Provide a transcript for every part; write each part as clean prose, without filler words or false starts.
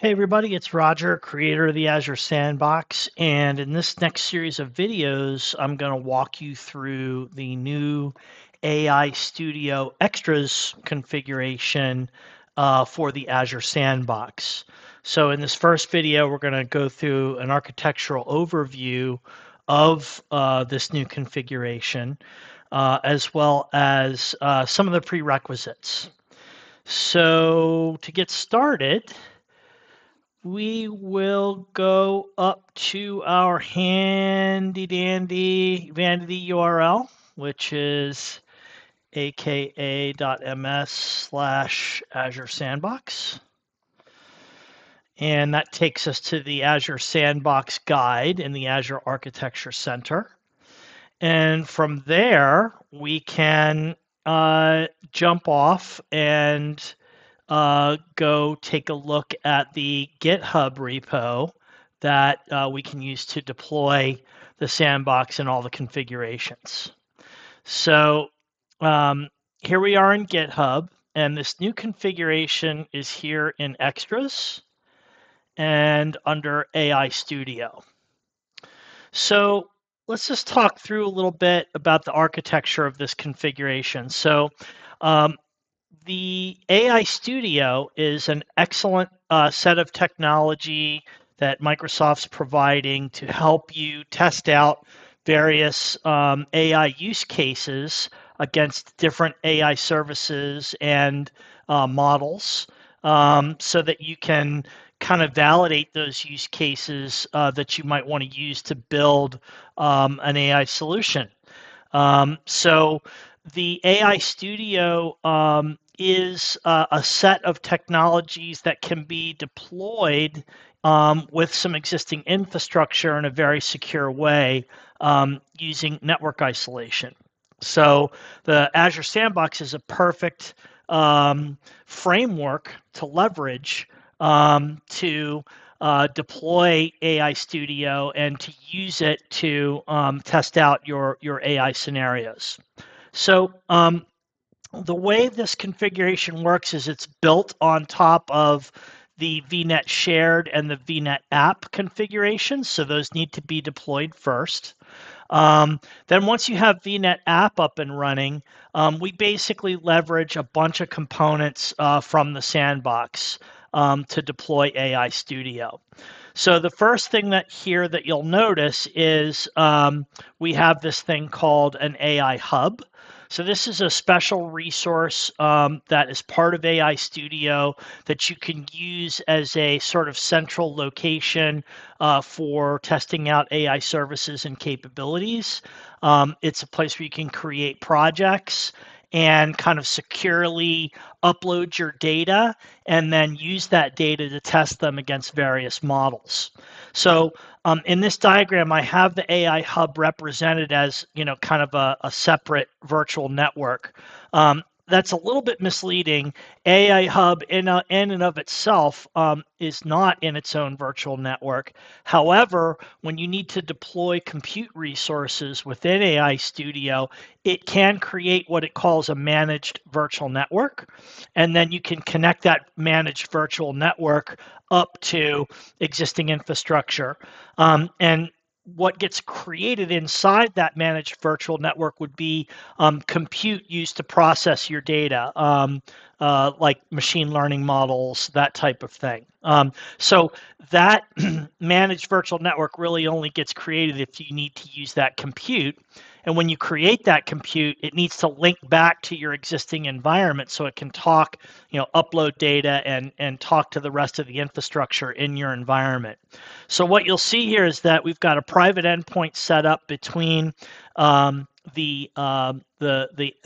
Hey everybody, it's Roger, creator of the Azure Sandbox, and in this next series of videos, I'm going to walk you through the new AI Studio Extras configuration for the Azure Sandbox. So in this first video, we're going to go through an architectural overview of this new configuration, as well as some of the prerequisites. So to get started, we will go up to our handy dandy vanity URL, which is aka.ms/Azure Sandbox. And that takes us to the Azure Sandbox guide in the Azure Architecture Center. And from there, we can jump off and go take a look at the GitHub repo that we can use to deploy the sandbox and all the configurations. So here we are in GitHub, and this new configuration is here in Extras and under AI Studio. So let's just talk through a little bit about the architecture of this configuration. So the AI Studio is an excellent set of technology that Microsoft's providing to help you test out various AI use cases against different AI services and models, so that you can kind of validate those use cases that you might want to use to build an AI solution. So the AI Studio is a set of technologies that can be deployed with some existing infrastructure in a very secure way using network isolation. So the Azure Sandbox is a perfect framework to leverage to deploy AI Studio and to use it to test out your AI scenarios. So the way this configuration works is it's built on top of the VNet shared and the VNet app configurations. So those need to be deployed first. Then once you have VNet app up and running, we basically leverage a bunch of components from the sandbox to deploy AI Studio. So the first thing that you'll notice is we have this thing called an AI Hub. So this is a special resource that is part of AI Studio that you can use as a sort of central location for testing out AI services and capabilities. It's a place where you can create projects and kind of securely upload your data and then use that data to test them against various models. So in this diagram, I have the AI Hub represented as, kind of a separate virtual network. That's a little bit misleading. AI Hub in and of itself is not in its own virtual network. However, when you need to deploy compute resources within AI Studio, it can create what it calls a managed virtual network. And then you can connect that managed virtual network up to existing infrastructure. And what gets created inside that managed virtual network would be compute used to process your data, like machine learning models, that type of thing. So that managed virtual network really only gets created if you need to use that compute. And when you create that compute, it needs to link back to your existing environment so it can talk, upload data and talk to the rest of the infrastructure in your environment. So what you'll see here is that we've got a private endpoint set up between the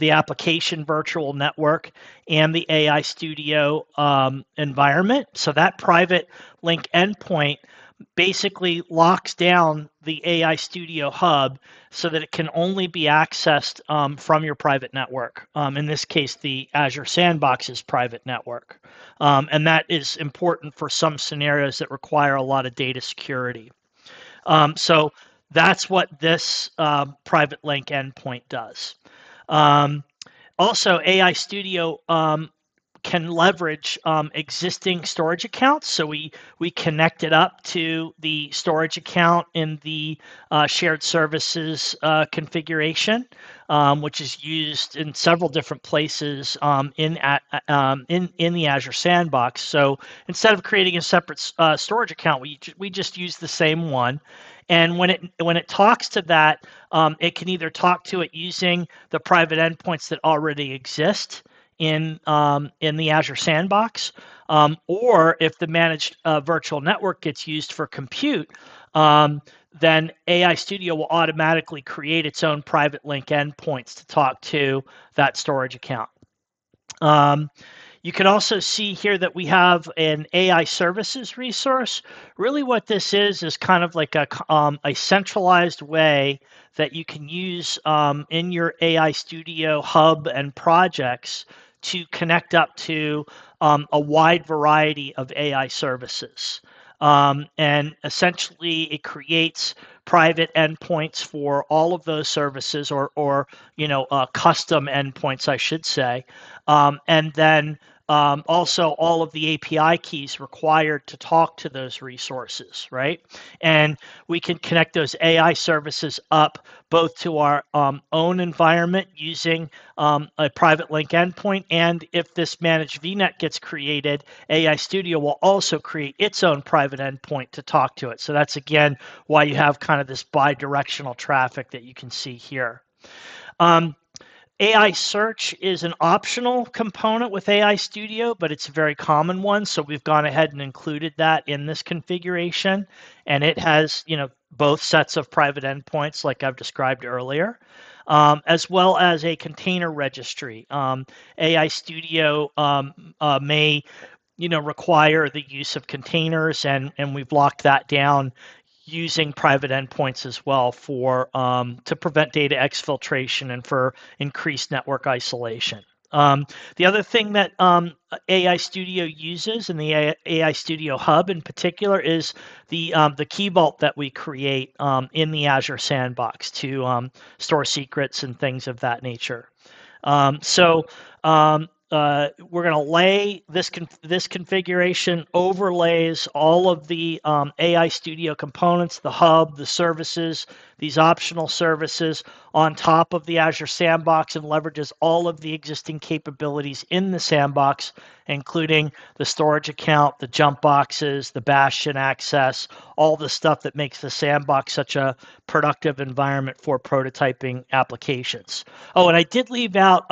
application virtual network and the AI Studio environment. So that private link endpoint basically locks down the AI Studio Hub so that it can only be accessed from your private network. In this case, the Azure Sandbox's private network. And that is important for some scenarios that require a lot of data security. So that's what this private link endpoint does. Also, AI Studio can leverage existing storage accounts. So we connect it up to the storage account in the shared services configuration, which is used in several different places in the Azure Sandbox. So instead of creating a separate storage account, we just use the same one. And when it talks to that, it can either talk to it using the private endpoints that already exist in the Azure Sandbox, or if the managed virtual network gets used for compute, then AI Studio will automatically create its own private link endpoints to talk to that storage account. You can also see here that we have an AI services resource. Really what this is kind of like a centralized way that you can use in your AI Studio hub and projects to connect up to a wide variety of AI services. And essentially it creates private endpoints for all of those services, or custom endpoints, I should say. And then also all of the API keys required to talk to those resources, right? And we can connect those AI services up both to our own environment using a private link endpoint, and if this managed VNet gets created, AI Studio will also create its own private endpoint to talk to it. So that's, again, why you have kind of this bi-directional traffic that you can see here. AI search is an optional component with AI Studio, but it's a very common one. So we've gone ahead and included that in this configuration. And it has, both sets of private endpoints like I've described earlier, as well as a container registry. AI Studio may require the use of containers, and we've locked that down using private endpoints as well for to prevent data exfiltration and for increased network isolation. The other thing that AI Studio uses, and the AI Studio Hub in particular, is the key vault that we create in the Azure Sandbox to store secrets and things of that nature. We're going to lay this configuration overlays all of the AI Studio components, the hub, the services, these optional services on top of the Azure Sandbox, and leverages all of the existing capabilities in the sandbox, including the storage account, the jump boxes, the bastion access, all the stuff that makes the sandbox such a productive environment for prototyping applications. Oh, and I did leave out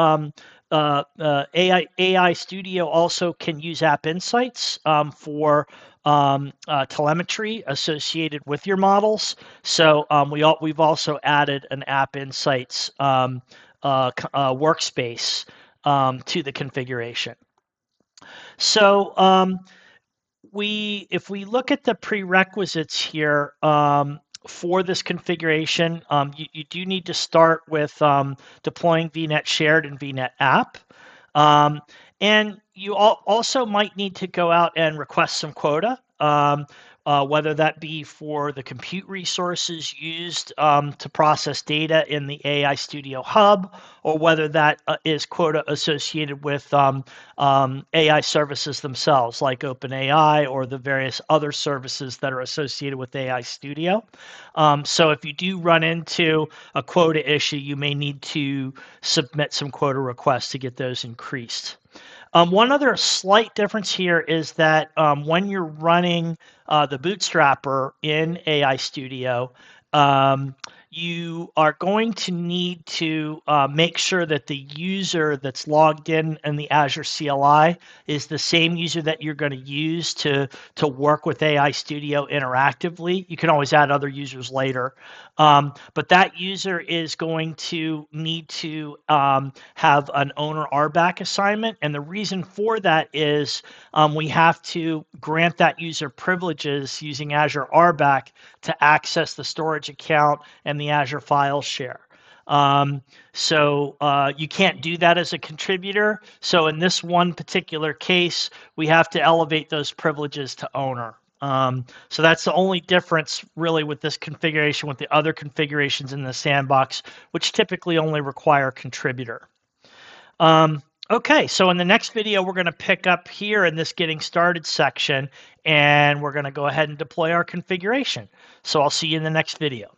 AI Studio also can use App Insights for telemetry associated with your models. So we've also added an App Insights workspace to the configuration. So if we look at the prerequisites here for this configuration, you do need to start with deploying VNet Shared and VNet App. And you also might need to go out and request some quota, whether that be for the compute resources used to process data in the AI Studio Hub, or whether that is quota associated with AI services themselves, like OpenAI or the various other services that are associated with AI Studio. So if you do run into a quota issue, you may need to submit some quota requests to get those increased. One other slight difference here is that when you're running the Bootstrapper in AI Studio, you are going to need to make sure that the user that's logged in the Azure CLI is the same user that you're going to use to work with AI Studio interactively. You can always add other users later, but that user is going to need to have an owner RBAC assignment, and the reason for that is we have to grant that user privileges using Azure RBAC to access the storage account and the Azure file share. So you can't do that as a contributor. So in this one particular case, we have to elevate those privileges to owner. So that's the only difference really with this configuration with the other configurations in the sandbox, which typically only require contributor. Okay, so in the next video, we're going to pick up here in this getting started section, and we're going to go ahead and deploy our configuration. So I'll see you in the next video.